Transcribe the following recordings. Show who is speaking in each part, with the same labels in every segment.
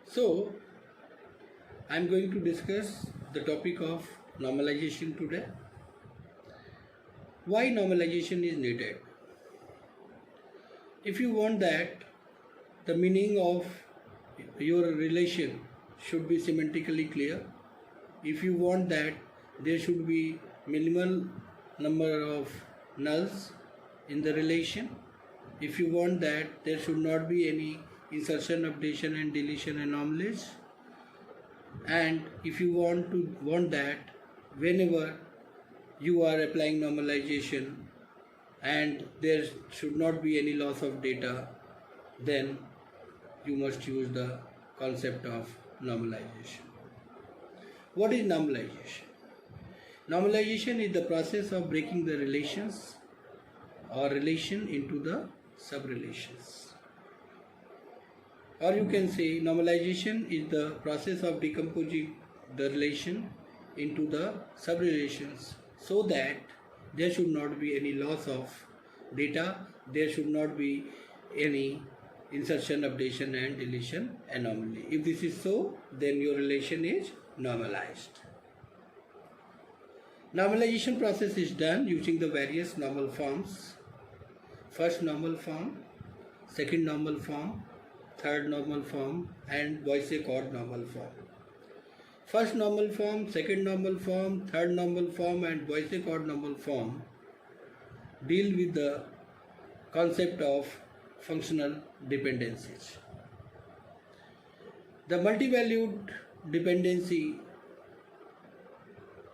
Speaker 1: So, I am going to discuss the topic of normalization today. Why normalization is needed? If you want that the meaning of your relation should be semantically clear, if you want that there should be minimal number of nulls in the relation, if you want that there should not be any insertion, updation and deletion anomalies, and if you want that whenever you are applying normalization and there should not be any loss of data, then you must use the concept of normalization. What is normalization? Normalization is the process of breaking the relations or relation into the sub-relations. Or you can say normalization is the process of decomposing the relation into the sub-relations so that there should not be any loss of data, there should not be any insertion, updation and deletion anomaly. If this is so, then your relation is normalized. Normalization process is done using the various normal forms. First normal form, second normal form, third normal form and voice-odd normal form. First normal form, second normal form, third normal form and voice-odd normal form deal with the concept of functional dependencies. The multivalued dependency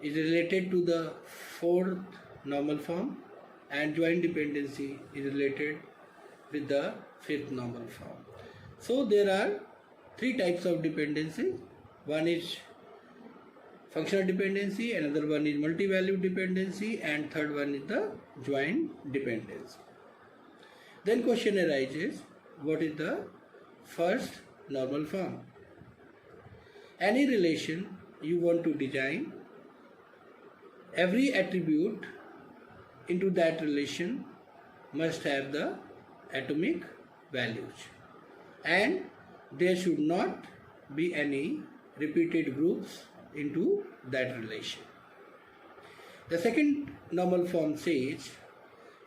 Speaker 1: is related to the fourth normal form and joint dependency is related with the fifth normal form. So there are three types of dependency. One is functional dependency, another one is multivalued dependency and third one is the joint dependency. Then question arises, what is the first normal form? Any relation you want to design, every attribute into that relation must have the atomic values and there should not be any repeated groups into that relation. The second normal form says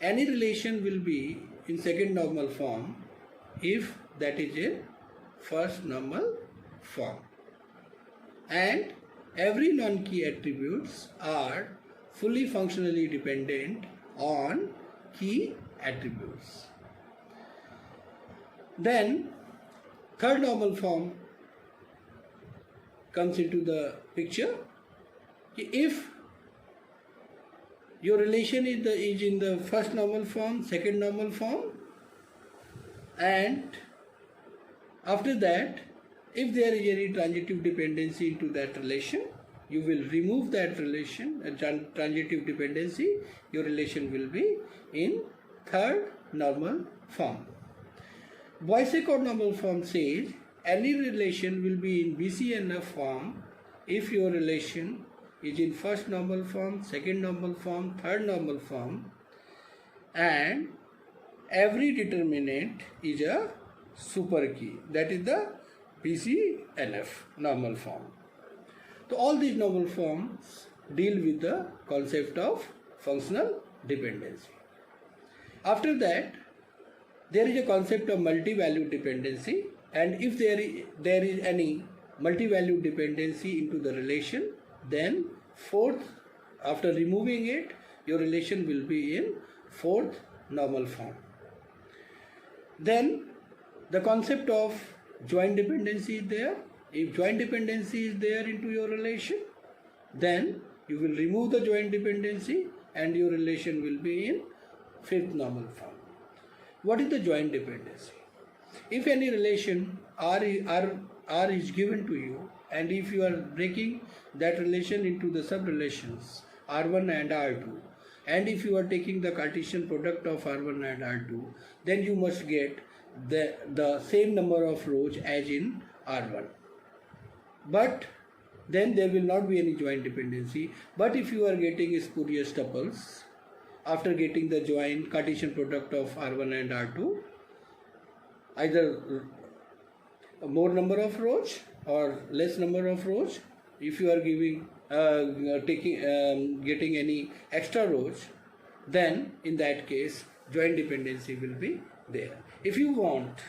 Speaker 1: any relation will be in second normal form if that is a first normal form, and every non-key attributes are fully functionally dependent on key attributes. Then third normal form comes into the picture. If your relation is in the first normal form, second normal form, and after that if there is any transitive dependency into that relation, you will remove that relation, transitive dependency, your relation will be in third normal form. Voice-odd normal form says any relation will be in BCNF form if your relation is in first normal form, second normal form, third normal form, and every determinant is a super key, that is the BCNF normal form. So all these normal forms deal with the concept of functional dependency. After that, there is a concept of multivalued dependency, and if there is any multivalued dependency into the relation, then fourth, after removing it, your relation will be in fourth normal form. Then the concept of joint dependency is there. If joint dependency is there into your relation, then you will remove the joint dependency and your relation will be in fifth normal form. What is the joint dependency? If any relation R is given to you, and if you are breaking that relation into the sub-relations R1 and R2, and if you are taking the Cartesian product of R1 and R2, then you must get the same number of rows as in R1. But then there will not be any joint dependency. But if you are getting spurious tuples after getting the joint Cartesian product of R1 and R2, either more number of rows or less number of rows. If you are giving getting any extra rows, then in that case joint dependency will be there. If you want,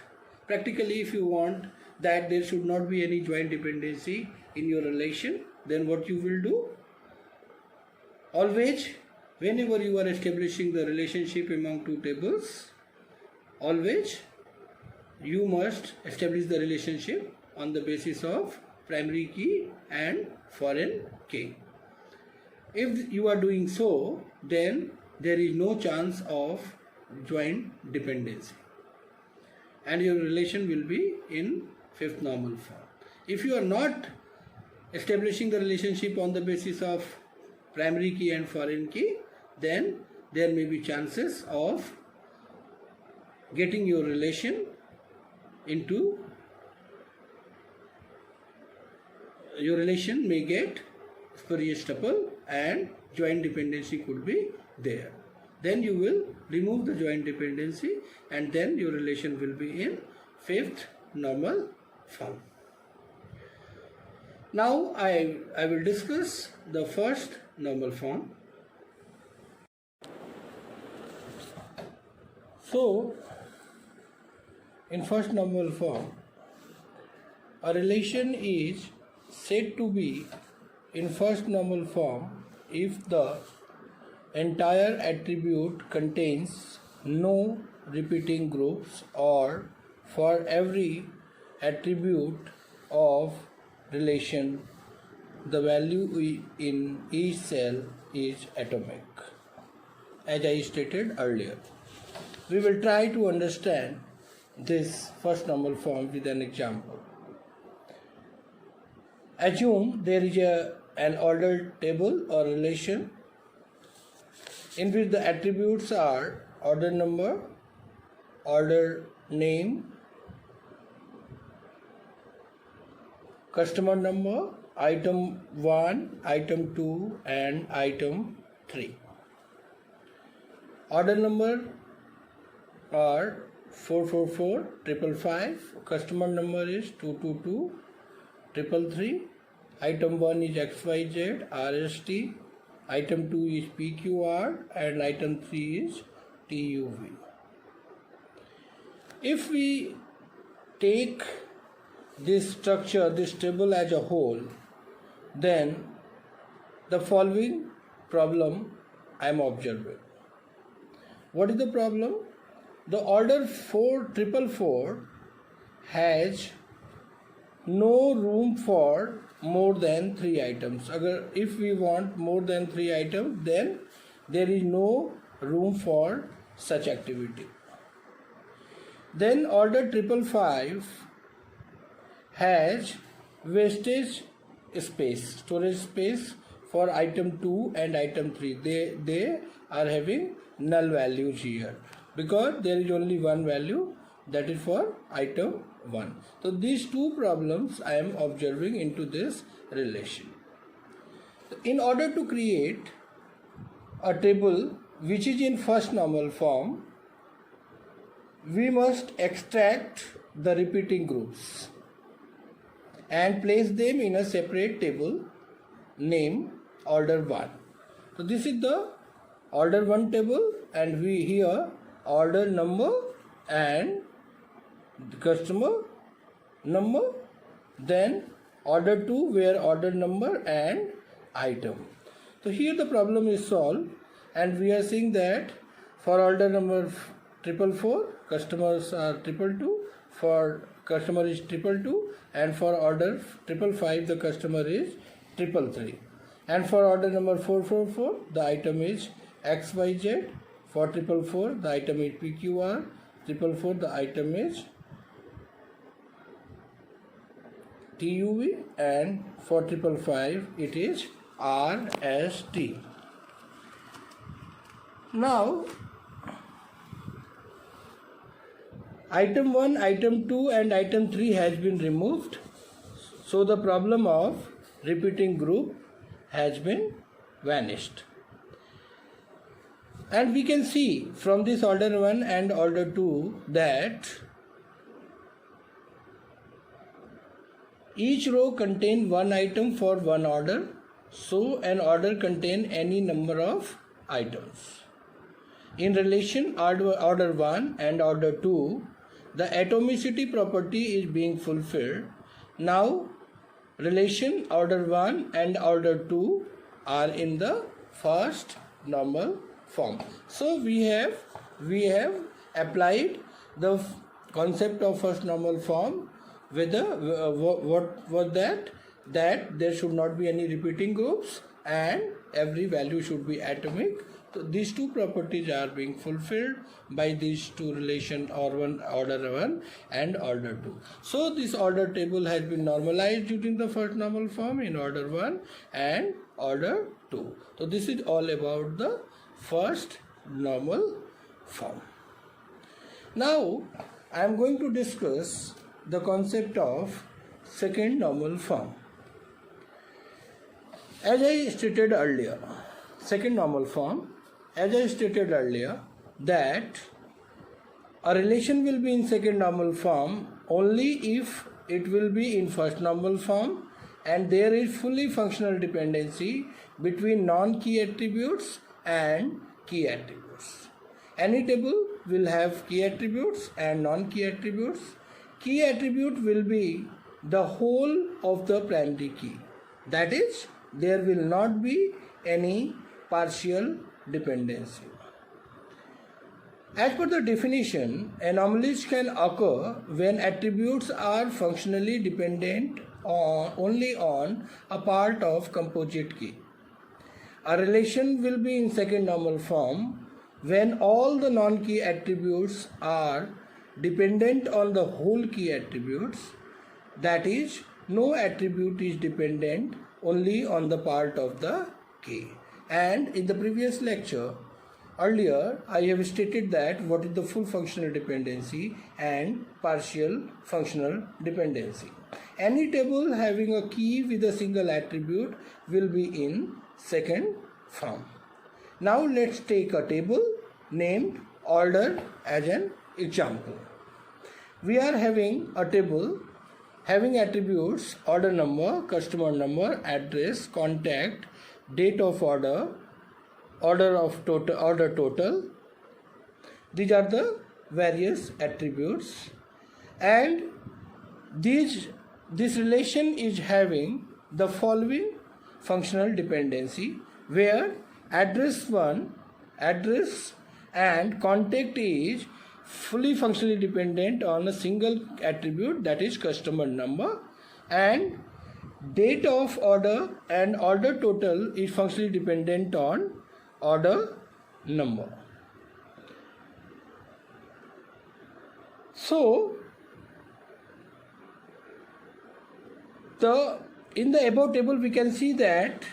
Speaker 1: practically if you want that there should not be any joint dependency in your relation, then what you will do, always whenever you are establishing the relationship among two tables, always you must establish the relationship on the basis of primary key and foreign key. If you are doing so, then there is no chance of joint dependency and your relation will be in fifth normal form. If you are not establishing the relationship on the basis of primary key and foreign key, then there may be chances of getting your relation into, your relation may get spurious tuple and joint dependency could be there. Then you will remove the joint dependency and then your relation will be in fifth normal form. Now I will discuss the first normal form. So in first normal form, a relation is said to be in first normal form if the entire attribute contains no repeating groups, or for every attribute of relation the value in each cell is atomic. As I stated earlier, we will try to understand this first normal form with an example. Assume there is an ordered table or relation in which the attributes are order number, order name, customer number, item 1, item 2 and item 3. Order number are 444, 555, customer number is 222, 333, item 1 is XYZ, RST, item 2 is PQR and item 3 is TUV. If we take this structure, this table as a whole, then the following problem I am observing. What is the problem? The order 444 has no room for more than 3 items. If we want more than 3 items, then there is no room for such activity. Then order 555 has wastage space, storage space for item 2 and item 3. They are having null values here because there is only one value, that is for item 1. So these two problems I am observing into this relation. In order to create a table which is in first normal form, we must extract the repeating groups and place them in a separate table named order 1. So this is the order 1 table, and we here order number and customer number, then order 2 where order number and item. So here the problem is solved, and we are seeing that for order number 444 customers are 222, for customer is 222, and for order 555 the customer is 333, and for order number 444 the item is XYZ, for 444 the item is PQR, 444 the item is TUV, and for 555 it is RST. Now item 1, item 2 and item 3 has been removed, so the problem of repeating group has been vanished. And we can see from this order 1 and order 2 that Each row contains one item for one order, so an order contains any number of items. In relation order 1 and order 2, the atomicity property is being fulfilled. Now, relation order 1 and order 2 are in the first normal form. So we have applied the concept of first normal form with the what was that there should not be any repeating groups and every value should be atomic. So these two properties are being fulfilled by these two relation order 1 and order 2. So this order table has been normalized using the first normal form in order 1 and order 2. So this is all about the first normal form. Now I am going to discuss the concept of second normal form. As I stated earlier, second normal form, as I stated earlier, that a relation will be in second normal form only if it will be in first normal form and there is fully functional dependency between non-key attributes and key attributes. Any table will have key attributes and non-key attributes. Key attribute will be the whole of the primary key. That is, there will not be any partial dependency. As per the definition, anomalies can occur when attributes are functionally dependent only on a part of composite key. A relation will be in second normal form when all the non-key attributes are dependent on the whole key attributes. That is, no attribute is dependent only on the part of the key. And in the previous lecture, earlier, I have stated that what is the full functional dependency and partial functional dependency. Any table having a key with a single attribute will be in second form. Now let's take a table named order as an example. We are having a table having attributes order number, customer number, address, contact, date of order, order total. These are the various attributes, and this relation is having the following functional dependency, where address and contact is fully functionally dependent on a single attribute, that is customer number, and date of order and order total is functionally dependent on order number. So in the above table we can see that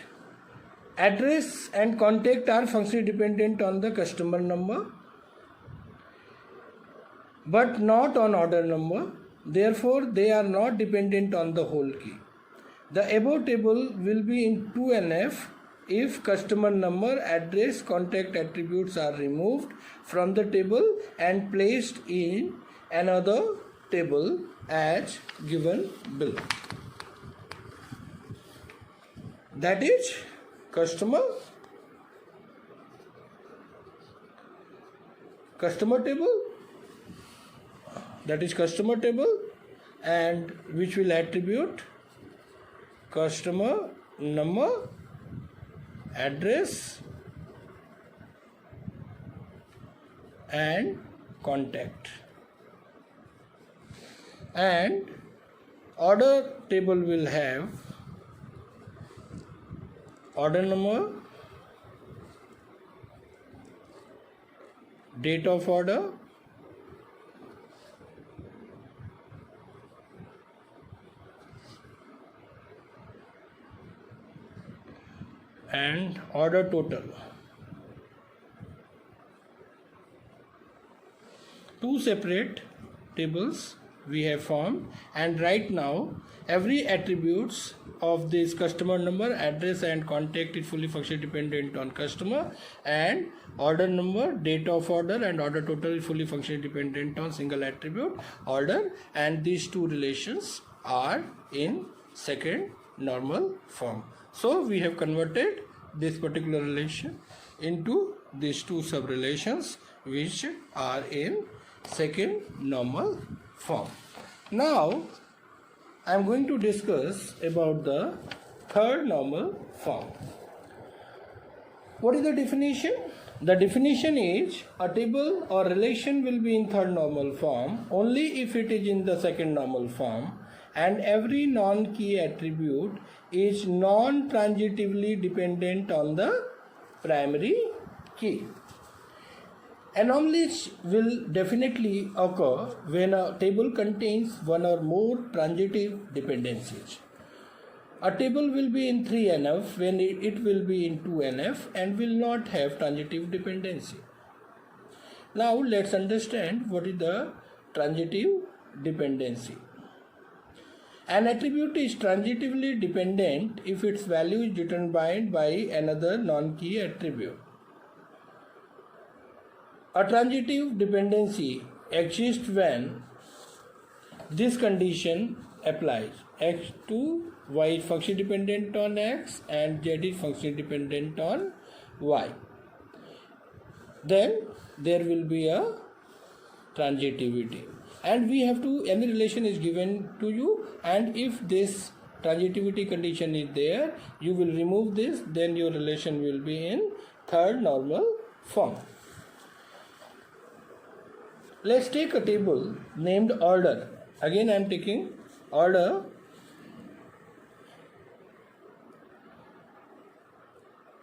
Speaker 1: address and contact are functionally dependent on the customer number but not on order number. Therefore, they are not dependent on the whole key. The above table will be in 2NF if customer number, address, contact attributes are removed from the table and placed in another table as given below. That is customer table. That is customer table, and which will attribute customer number, address and contact. And order table will have order number, date of order, and order total. Two separate tables we have formed, and right now every attributes of this customer number, address and contact is fully functionally dependent on customer, and order number, date of order and order total is fully functionally dependent on single attribute order, and these two relations are in second normal form. So we have converted this particular relation into these two sub-relations which are in second normal form. Now I am going to discuss about the third normal form. What is the definition? The definition is a table or relation will be in third normal form only if it is in the second normal form and every non-key attribute is non-transitively dependent on the primary key. Anomalies will definitely occur when a table contains one or more transitive dependencies. A table will be in 3NF when it will be in 2NF and will not have transitive dependency. Now let's understand what is the transitive dependency. An attribute is transitively dependent if its value is determined by another non-key attribute. A transitive dependency exists when this condition applies. X2, Y is function dependent on X and Z is function dependent on Y. Then there will be a transitivity. And we have to, any relation is given to you, and if this transitivity condition is there, you will remove this, then your relation will be in third normal form. Let's take a table named order. Again I am taking order.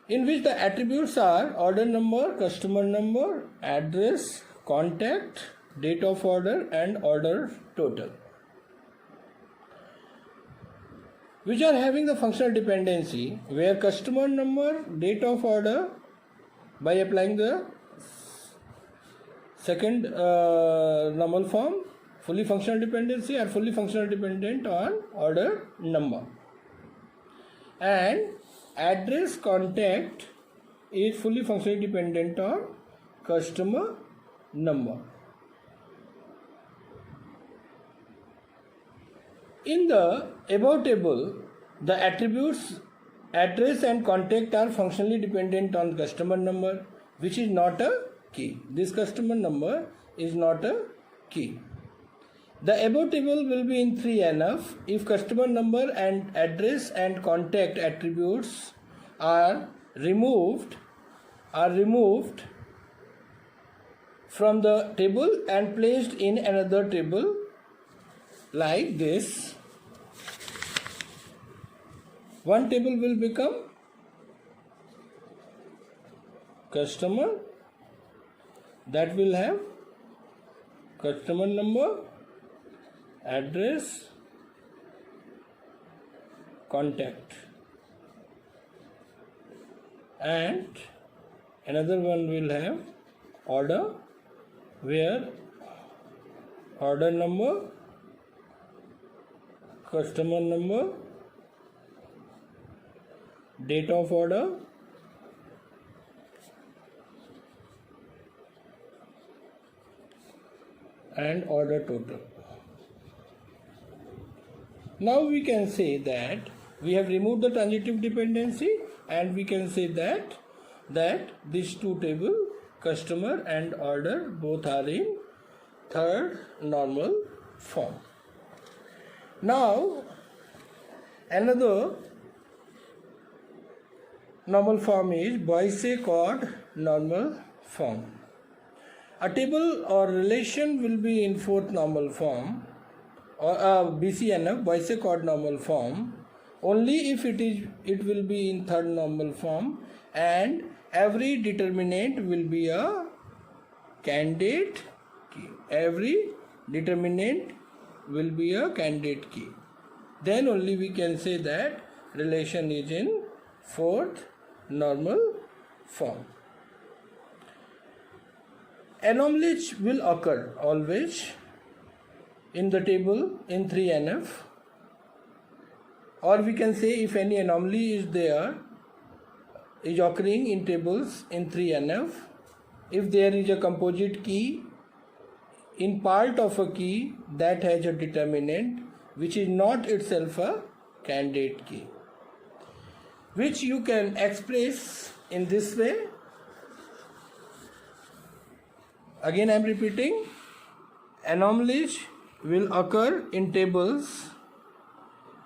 Speaker 1: In which the attributes are order number, customer number, address, contact, date of order and order total, which are having the functional dependency where customer number, date of order, by applying the second normal form, fully functional dependency, are fully functional dependent on order number, and address contact is fully functionally dependent on customer number. In the above table, the attributes address and contact are functionally dependent on customer number, which is not a key. This customer number is not a key. The above table will be in 3NF if customer number and address and contact attributes are removed from the table and placed in another table like this. One table will become customer, that will have customer number, address, contact, and another one will have order, where order number, customer number, date of order, and order total. Now we can say that we have removed the transitive dependency, and we can say that these two tables, customer and order, both are in third normal form. Now another normal form is Boyce-Codd normal form. A table or relation will be in fourth normal form, or BCNF, Boyce-Codd normal form, only if it will be in third normal form, and every determinant will be a candidate key. Every determinant will be a candidate key. Then only we can say that relation is in fourth normal form. Anomalies will occur always in the table in 3NF, or we can say if any anomaly is occurring in tables in 3NF, if there is a composite key in part of a key that has a determinant, which is not itself a candidate key, which you can express in this way. Again I am repeating, anomalies will occur in tables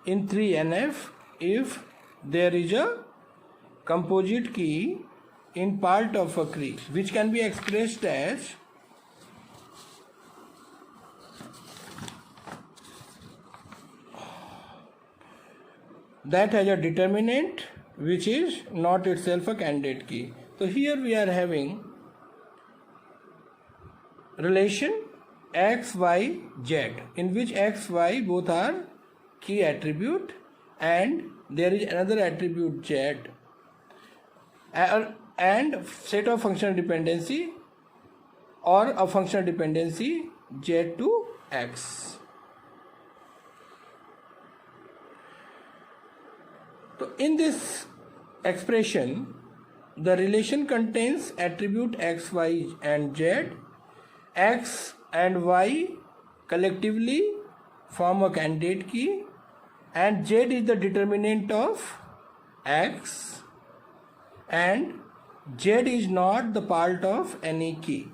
Speaker 1: in 3NF if there is a composite key in part of a key, which can be expressed as that has a determinant which is not itself a candidate key. So here we are having relation x, y, z, in which x, y both are key attribute, and there is another attribute z, and set of functional dependency or a functional dependency z to x. So in this expression, the relation contains attribute x, y and z. X and y collectively form a candidate key, and z is the determinant of x, and z is not the part of any key.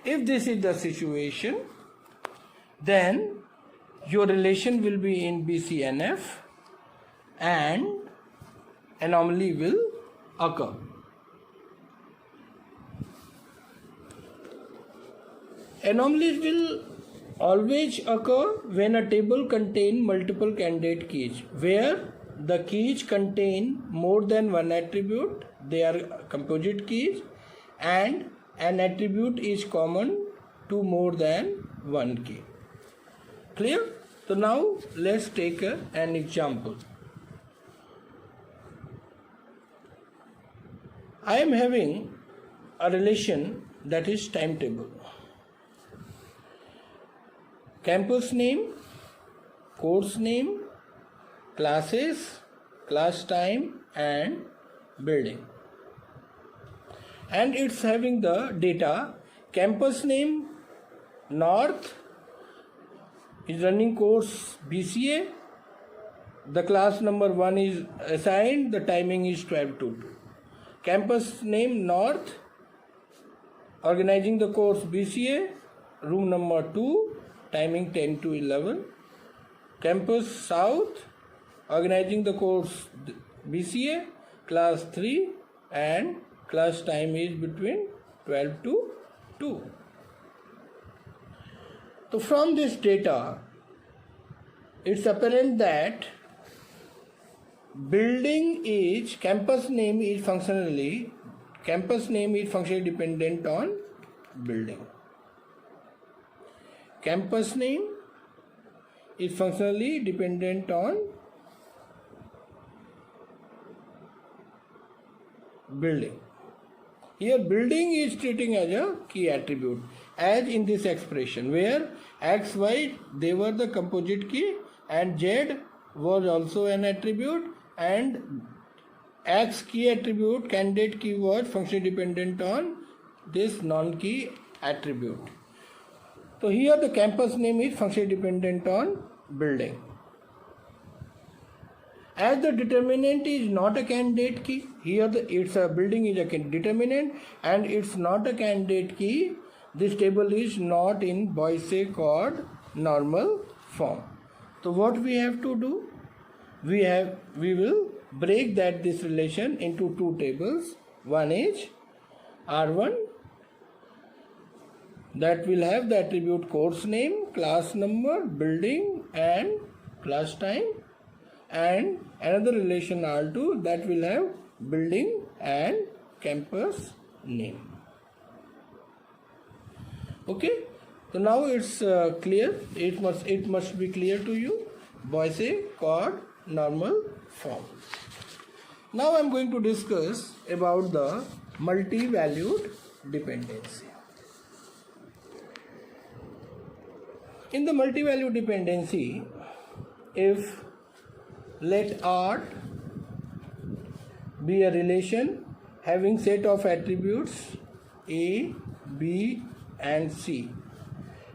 Speaker 1: If this is the situation, then your relation will be in BCNF and anomaly will occur. Anomalies will always occur when a table contains multiple candidate keys, where the keys contain more than one attribute, they are composite keys, and an attribute is common to more than one key. Clear? So now let's take an example. I am having a relation that is timetable. Campus name, course name, classes, class time and building. And it's having the data campus name North is running course BCA. The class number 1 is assigned, the timing is 12 to 2. Campus name North, organizing the course BCA, room number 2, timing 10 to 11. Campus South, organizing the course BCA, class 3, and class time is between 12 to 2. So from this data, it's apparent that building is, campus name is functionally dependent on building. Campus name is functionally dependent on building. Here building is treating as a key attribute, as in this expression where x, y, they were the composite key and z was also an attribute, and x key attribute, candidate key was functionally dependent on this non-key attribute. So here the campus name is functionally dependent on building. As the determinant is not a candidate key, here it's a building is a determinant and it's not a candidate key, this table is not in Boyce chord normal form. So what we have to do? We will break this relation into two tables. One is R1, that will have the attribute course name, class number, building and class time, and another relation R2 that will have building and campus name. Okay, so now it's clear. It must be clear to you. Boyce chord normal form. Now I am going to discuss about the multi-valued dependency. In the multi-valued dependency, if let R be a relation having set of attributes A, B and C,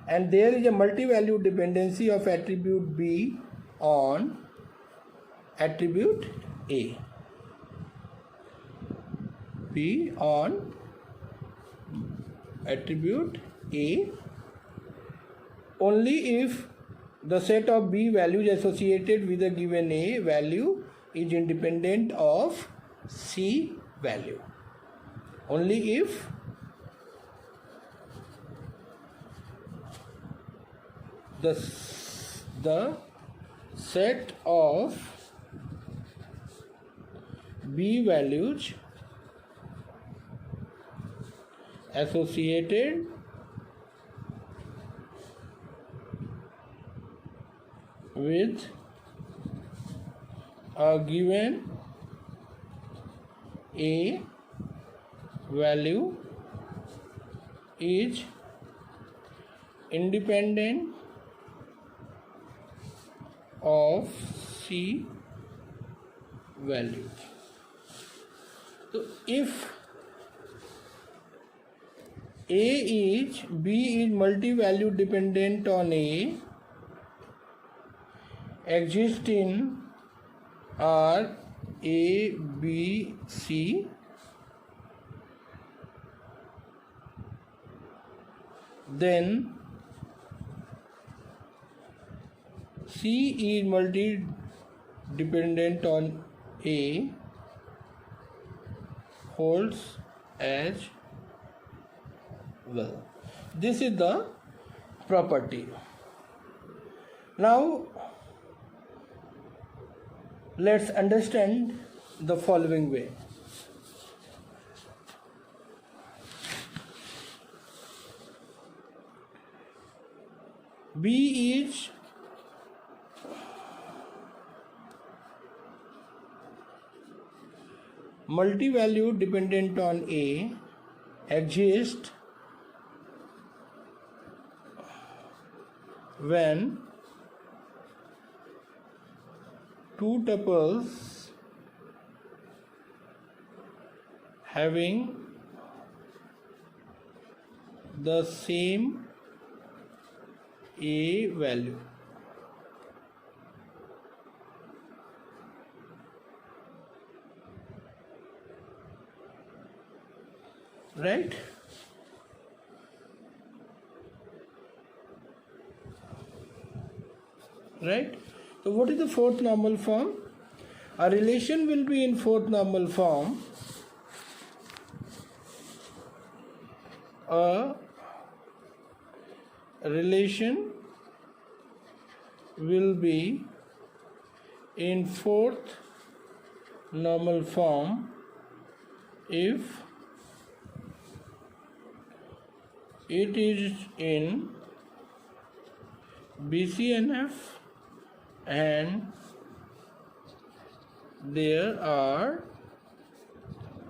Speaker 1: and there is a multivalued dependency of attribute B on attribute A. B on attribute A only if the set of B values associated with a given A value is independent of C value. Only if the set of B values associated with a given A value is independent of C value. So if B is multi-valued dependent on A, exist in R A B C, then C is multi-dependent on A holds as well. This is the property. Now let's understand the following way. B is multi-valued dependent on A, exists when two tuples having the same A value. Right? Right? So what is the fourth normal form? A relation will be in fourth normal form. A relation will be in fourth normal form if it is in BCNF and there are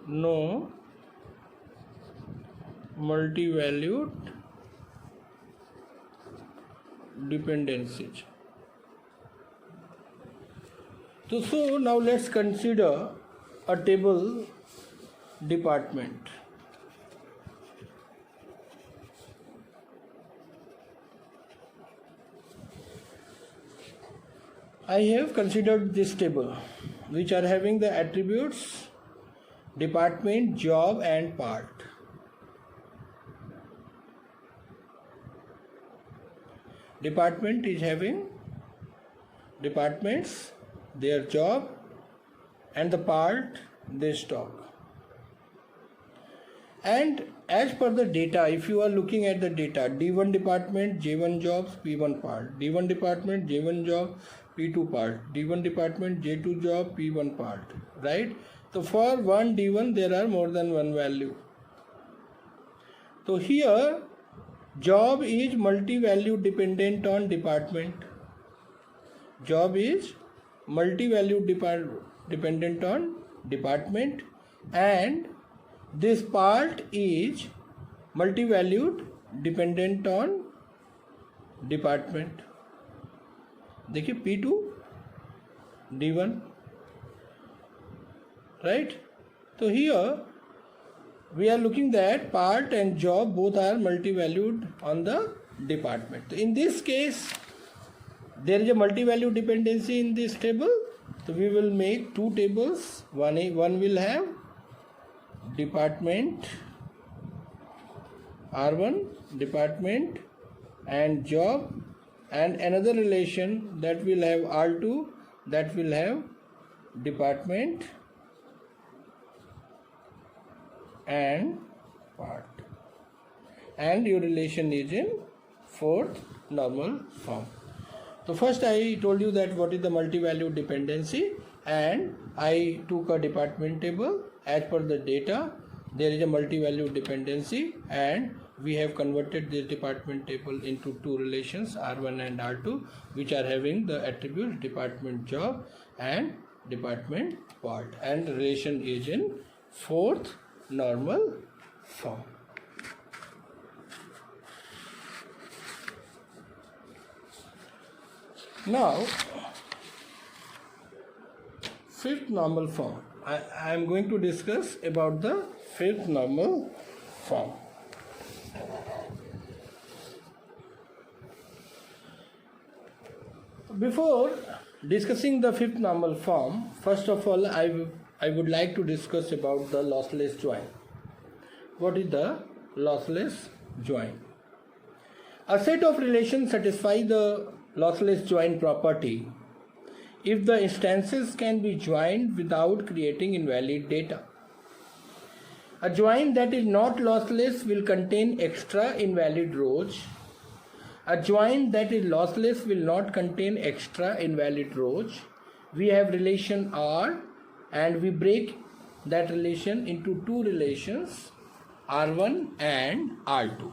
Speaker 1: no multivalued dependencies. So now let's consider a table department. I have considered this table which are having the attributes department, job and part. Department is having departments, their job and the part they stock. And as per the data, if you are looking at the data, D1 department, J1 jobs, P1 part, D1 department, J1 job, P2 part, D1 department, J2 job, P1 part, right? So for one D1 there are more than one value. So here job is multi-value dependent on department. Job is multi-value dependent on department and this part is multi-valued dependent on department. देखिए P2 D1, right? So here we are looking that part and job both are multi-valued on the department. In this case, there is a multi-value dependency in this table. So we will make two tables. One will have department R1, department and job, and another relation that will have R2, that will have department and part, and your relation is in fourth normal form. So first I told you that what is the multi-valued dependency, and I took a department table. As per the data, there is a multi-valued dependency, and we have converted this department table into two relations, R1 and R2, which are having the attributes department job and department part, and the relation is in fourth normal form. Now, fifth normal form. I am going to discuss about the fifth normal form. Before discussing the fifth normal form, first of all, I would like to discuss about the lossless join. What is the lossless join? A set of relations satisfy the lossless join property if the instances can be joined without creating invalid data. A join that is not lossless will contain extra invalid rows. A join that is lossless will not contain extra invalid rows. We have relation R, and we break that relation into two relations, R1 and R2.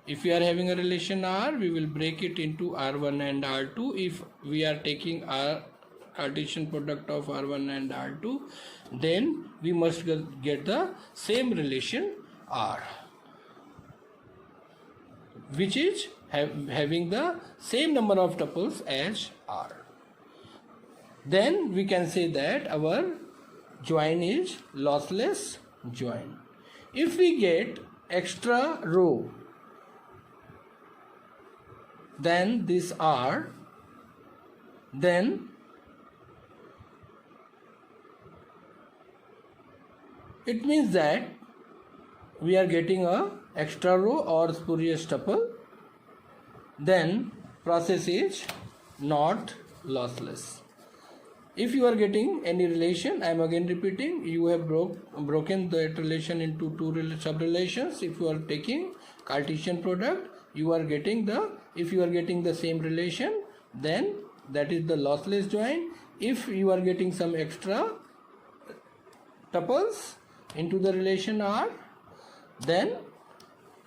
Speaker 1: If we are having a relation R, we will break it into R1 and R2. If we are taking our Cartesian product of R1 and R2, then we must get the same relation R, which is having the same number of tuples as R. Then we can say that our join is lossless join. If we get extra row than this R, then it means that we are getting a extra row or spurious tuple, then process is not lossless. If you are getting any relation, I am again repeating, you have broken that relation into two sub-relations. If you are taking Cartesian product, you are getting if you are getting the same relation, then that is the lossless join. If you are getting some extra tuples into the relation R, then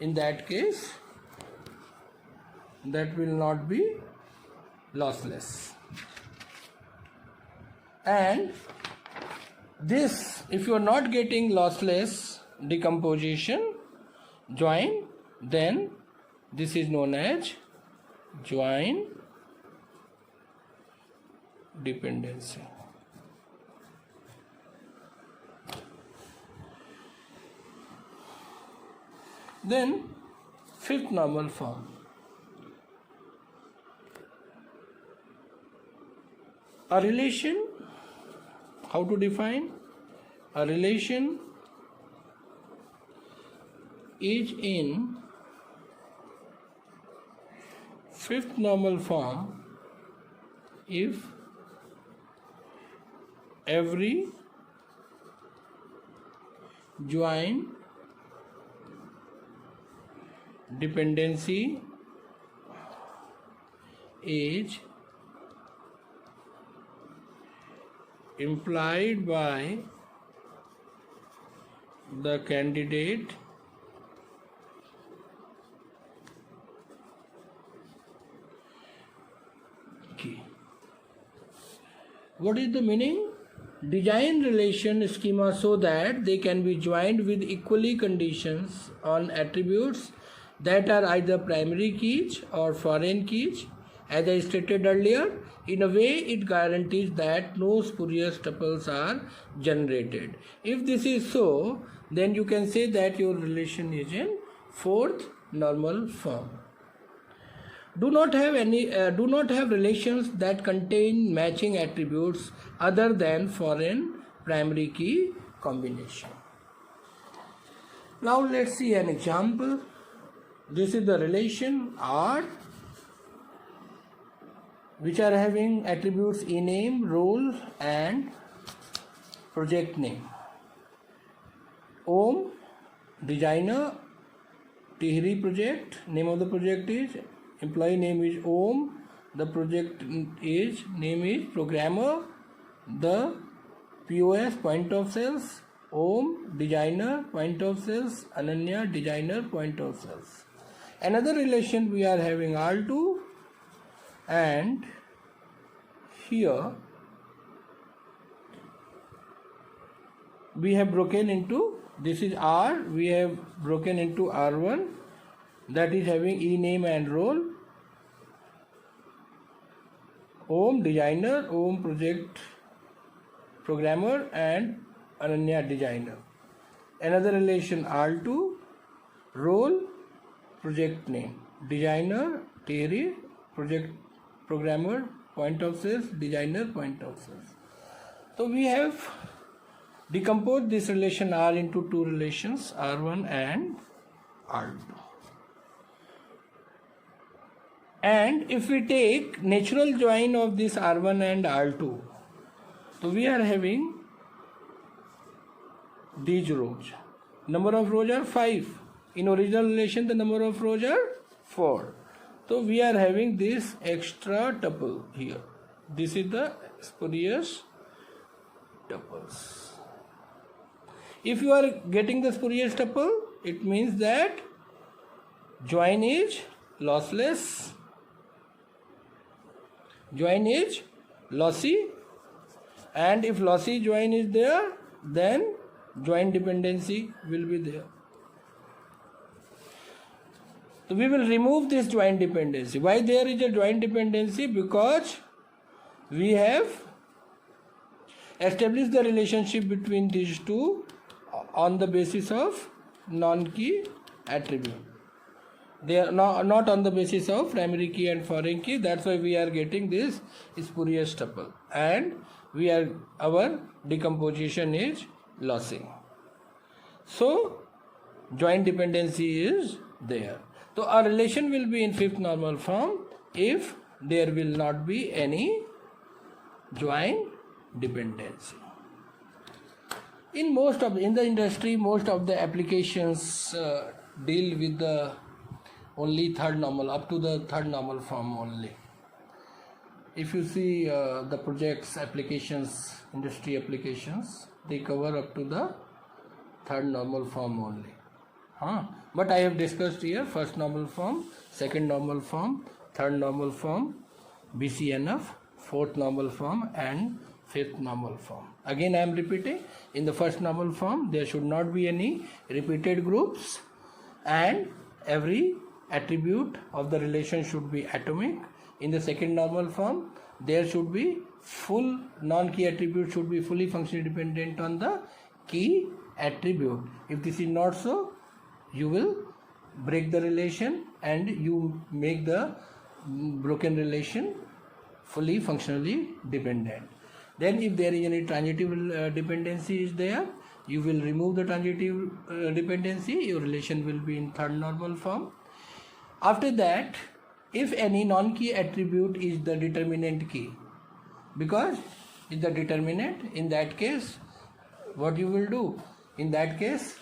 Speaker 1: in that case that will not be lossless. And this, if you are not getting lossless decomposition join, then this is known as join dependency. Then fifth normal form. A relation, how to define? A relation is in fifth normal form if every join dependency is implied by the candidate key. What is the meaning? Design relation schema so that they can be joined with equally conditions on attributes that are either primary keys or foreign keys. As I stated earlier, in a way it guarantees that no spurious tuples are generated. If this is so, then you can say that your relation is in fourth normal form. do not have relations that contain matching attributes other than foreign primary key combination. Now let's see an example. This is the relation R, which are having attributes ename, role and project name. Om, designer, Tihri project, name of the project is, employee name is Om, the project is, name is programmer, the POS, point of sales, Om, designer, point of sales, Ananya, designer, point of sales. Another relation we are having R2, and here we have broken into, this is R, we have broken into R1, that is having e name and role, Om designer, Om project programmer and Ananya designer. Another relation R2, role, project name, designer, Thierry, project programmer, point of sales, designer, point of sales. So we have decomposed this relation R into two relations, R1 and R2. And if we take natural join of this R1 and R2, so we are having these rows. Number of rows are 5. In original relation, the number of rows are 4. So we are having this extra tuple here. This is the spurious tuples. If you are getting the spurious tuple, it means that join is lossless, join is lossy, and if lossy join is there, then join dependency will be there. So we will remove this join dependency. Why there is a join dependency? Because we have established the relationship between these two on the basis of non-key attribute. They are not on the basis of primary key and foreign key. That's why we are getting this spurious tuple, and our decomposition is lossy. So joint dependency is there. So our relation will be in fifth normal form if there will not be any joint dependency. In the industry, most of the applications deal with the only third normal, up to the third normal form only. If you see the projects, applications, industry applications, they cover up to the third normal form only. But I have discussed here first normal form, second normal form, third normal form, BCNF, fourth normal form and fifth normal form. Again I am repeating, in the first normal form there should not be any repeated groups and every attribute of the relation should be atomic. In the second normal form there should be full non-key attribute should be fully functionally dependent on the key attribute. If this is not so, you will break the relation and you make the broken relation fully functionally dependent. Then if there is any transitive dependency is there, you will remove the transitive dependency, your relation will be in third normal form. After that, if any non-key attribute is the determinant key, because it's the determinant, in that case what you will do? In that case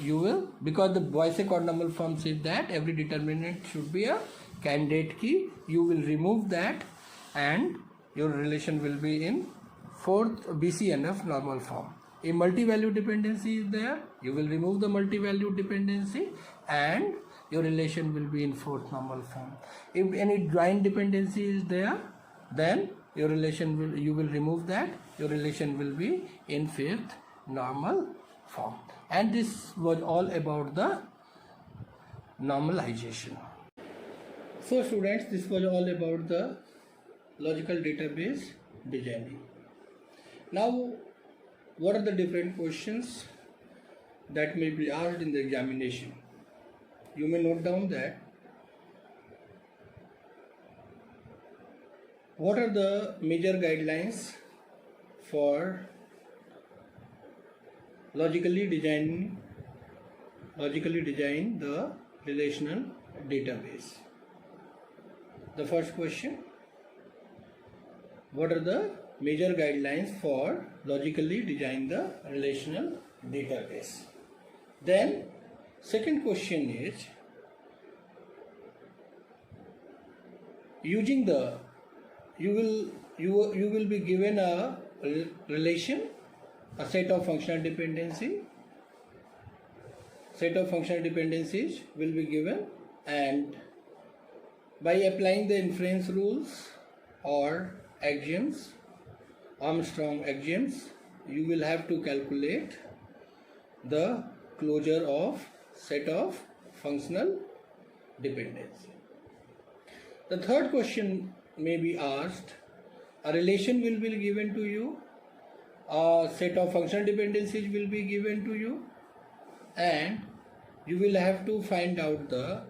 Speaker 1: you will, because the Boyce odd normal form says that every determinant should be a candidate key, you will remove that and your relation will be in fourth BCNF normal form. A multivalued dependency is there, you will remove the multivalued dependency and your relation will be in fourth normal form. If any joint dependency is there, then your relation will, you will remove that, your relation will be in fifth normal form. And this was all about the normalization. So students, this was all about the logical database designing. Now, what are the different questions that may be asked in the examination? You may note down that What are the major guidelines for logically design the relational database? The first question, what are the major guidelines for logically design the relational database? Then second question is, using the you will be given a relation, a set of functional dependencies will be given, and by applying the inference rules or axioms, Armstrong axioms, you will have to calculate the closure of set of functional dependency. The third question may be asked, a relation will be given to you, a set of functional dependencies will be given to you, and you will have to find out the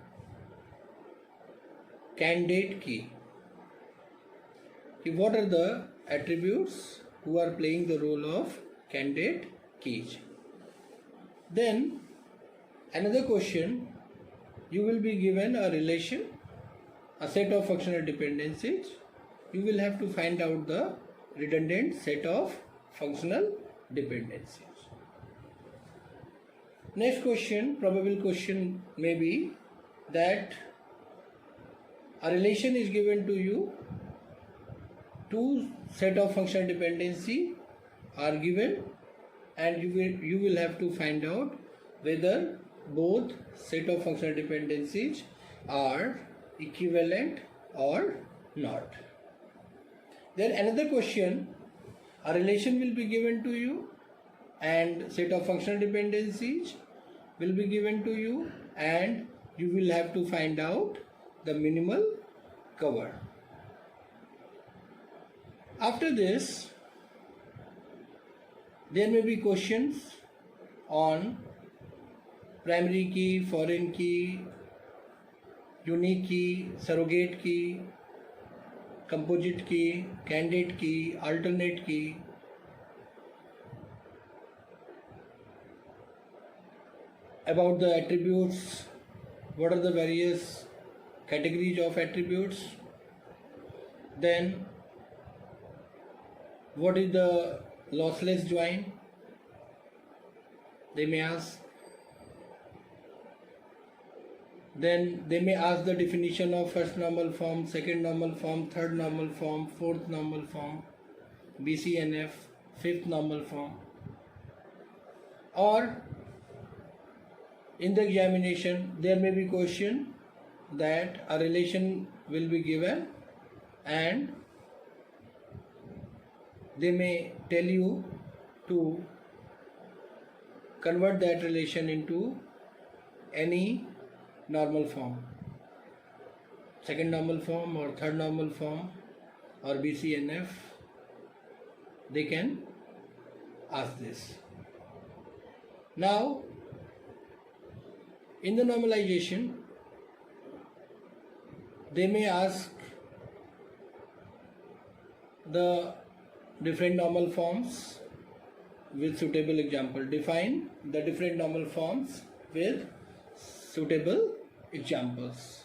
Speaker 1: candidate key. What are the attributes who are playing the role of candidate keys? Then another question, you will be given a relation, a set of functional dependencies. You will have to find out the redundant set of functional dependencies. Next question, probable question may be that a relation is given to you, two set of functional dependency are given, and you will have to find out whether both set of functional dependencies are equivalent or not. Then another question, a relation will be given to you and set of functional dependencies will be given to you, and you will have to find out the minimal cover. After this, there may be questions on primary key, foreign key, unique key, surrogate key, composite key, candidate key, alternate key. About the attributes, what are the various categories of attributes? Then what is the lossless join? They may ask. Then they may ask the definition of first normal form, second normal form, third normal form, fourth normal form, BCNF, fifth normal form. Or in the examination, there may be question that a relation will be given and they may tell you to convert that relation into any normal form, second normal form or third normal form or BCNF. They can ask this. Now, in the normalization, they may ask the different normal forms with suitable example. Define the different normal forms with suitable examples.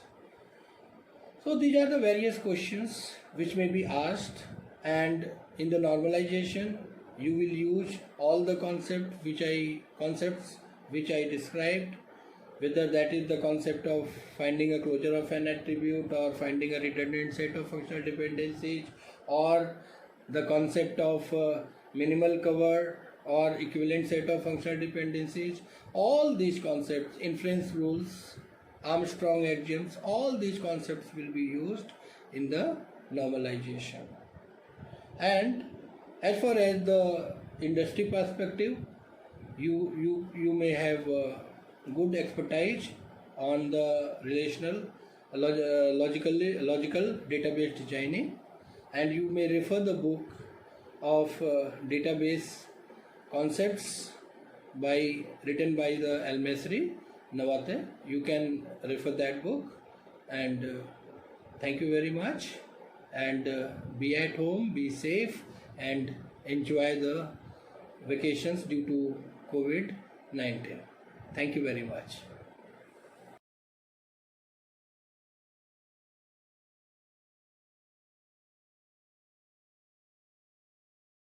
Speaker 1: So these are the various questions which may be asked, and in the normalization you will use all the concepts which I described, whether that is the concept of finding a closure of an attribute or finding a redundant set of functional dependencies, or the concept of minimal cover or equivalent set of functional dependencies. All these concepts, inference rules, Armstrong axioms, all these concepts will be used in the normalization. And as far as the industry perspective, you may have good expertise on the relational logical database designing, and you may refer the book of database concepts written by the Al-Masri Nawate. You can refer that book, and thank you very much. and be at home, be safe, and enjoy the vacations due to COVID-19. Thank you very much.